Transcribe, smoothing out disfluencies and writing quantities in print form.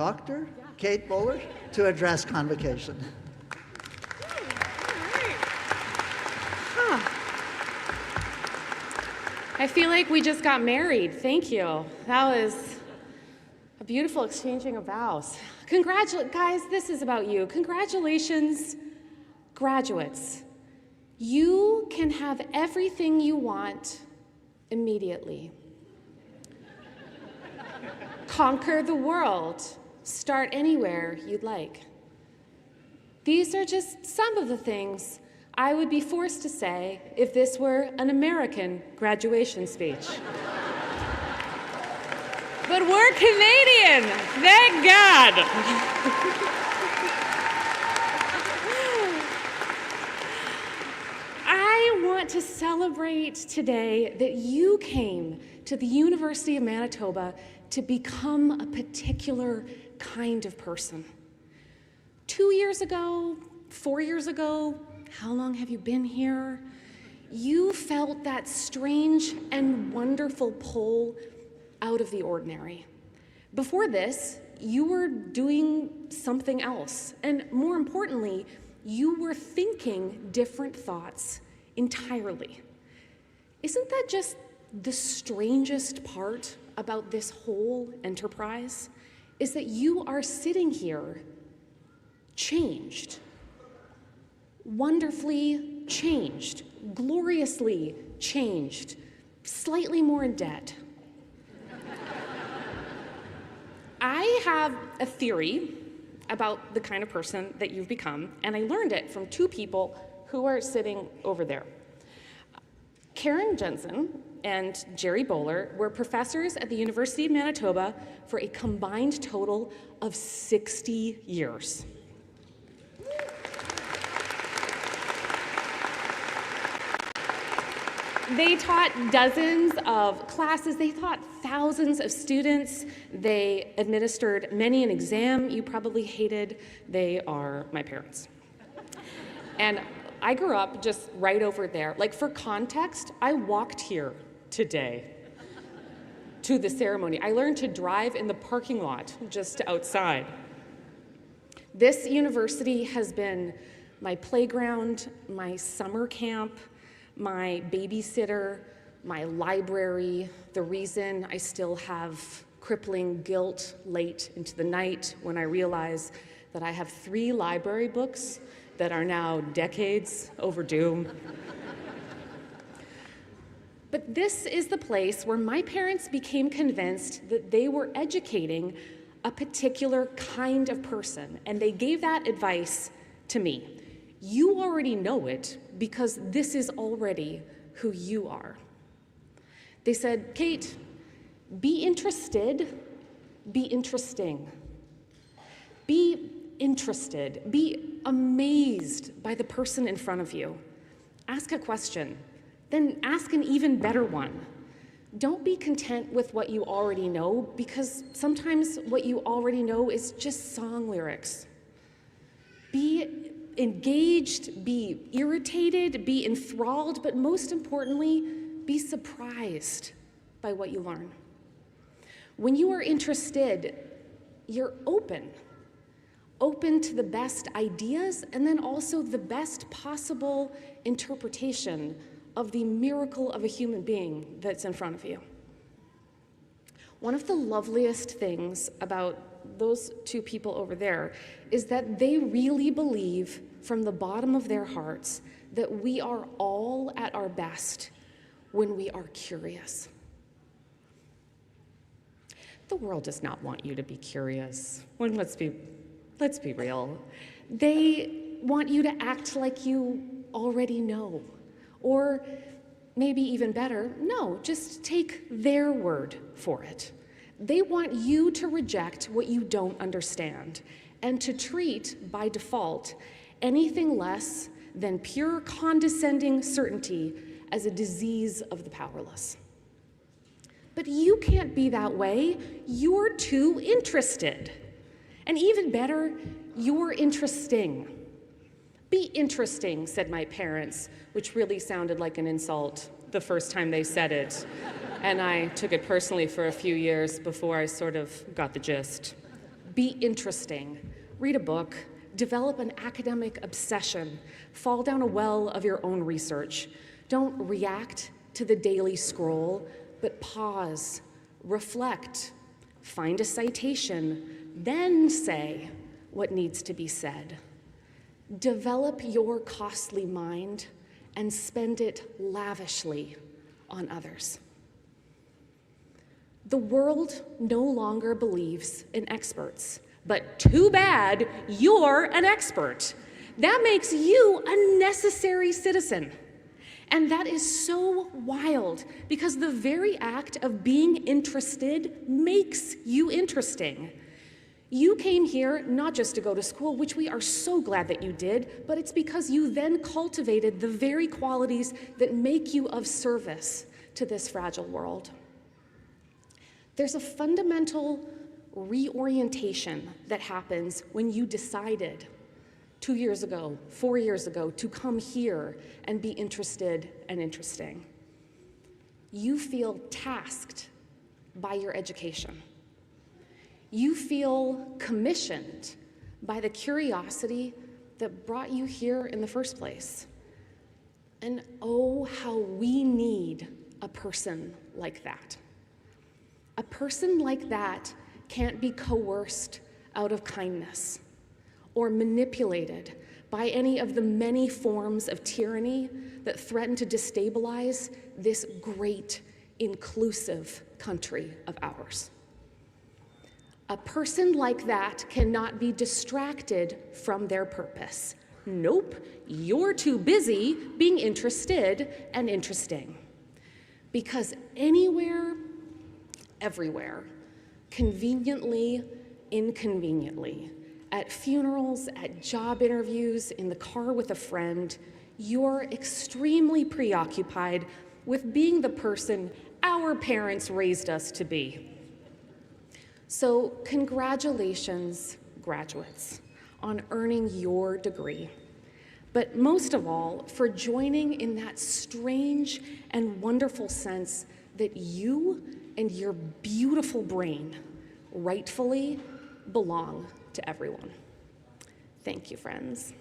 Dr. Kate Bowler to address convocation. I feel like we just got married. Thank you. That was a beautiful exchanging of vows. Guys, this is about you. Congratulations, graduates. You can have everything you want immediately. Conquer the world. Start anywhere you'd like. These are just some of the things I would be forced to say if this were an American graduation speech. But we're Canadian, thank God. I want to celebrate today that you came to the University of Manitoba to become a particular kind of person. 2 years ago, 4 years ago, how long have you been here? You felt that strange and wonderful pull out of the ordinary. Before this, you were doing something else. And more importantly, you were thinking different thoughts entirely. Isn't that just the strangest part about this whole enterprise? Is that you are sitting here changed. Wonderfully changed, gloriously changed, slightly more in debt. I have a theory about the kind of person that you've become, and I learned it from two people who are sitting over there. Karen Jensen and Jerry Bowler were professors at the University of Manitoba for a combined total of 60 years. They taught dozens of classes. They taught thousands of students. They administered many an exam you probably hated. They are my parents. And I grew up just right over there. Like, for context, I walked here today to the ceremony. I learned to drive in the parking lot just outside. This university has been my playground, my summer camp, my babysitter, my library, the reason I still have crippling guilt late into the night when I realize that I have 3 library books that are now decades overdue. But this is the place where my parents became convinced that they were educating a particular kind of person, and they gave that advice to me. You already know it because this is already who you are. They said, Kate, be interested, be interesting. Be interested, be amazed by the person in front of you. Ask a question, then ask an even better one. Don't be content with what you already know, because sometimes what you already know is just song lyrics. Be engaged, be irritated, be enthralled, but most importantly, be surprised by what you learn. When you are interested, you're open to the best ideas and then also the best possible interpretation of the miracle of a human being that's in front of you. One of the loveliest things about those two people over there is that they really believe from the bottom of their hearts that we are all at our best when we are curious. The world does not want you to be curious. Let's be real. They want you to act like you already know. Or maybe even better, no, just take their word for it. They want you to reject what you don't understand and to treat, by default, anything less than pure condescending certainty as a disease of the powerless. But you can't be that way. You're too interested. And even better, you're interesting. Be interesting, said my parents, which really sounded like an insult the first time they said it. And I took it personally for a few years before I sort of got the gist. Be interesting. Read a book. Develop an academic obsession. Fall down a well of your own research. Don't react to the daily scroll, but pause, reflect, find a citation, then say what needs to be said. Develop your costly mind and spend it lavishly on others. The world no longer believes in experts, but too bad you're an expert. That makes you a necessary citizen. And that is so wild because the very act of being interested makes you interesting. You came here not just to go to school, which we are so glad that you did, but it's because you then cultivated the very qualities that make you of service to this fragile world. There's a fundamental reorientation that happens when you decided 2 years ago, 4 years ago, to come here and be interested and interesting. You feel tasked by your education. You feel commissioned by the curiosity that brought you here in the first place. And oh, how we need a person like that. A person like that can't be coerced out of kindness or manipulated by any of the many forms of tyranny that threaten to destabilize this great, inclusive country of ours. A person like that cannot be distracted from their purpose. Nope, you're too busy being interested and interesting. Because anywhere, everywhere, conveniently, inconveniently, at funerals, at job interviews, in the car with a friend, you're extremely preoccupied with being the person our parents raised us to be. So congratulations, graduates, on earning your degree. But most of all, for joining in that strange and wonderful sense that you and your beautiful brain rightfully belong to everyone. Thank you, friends.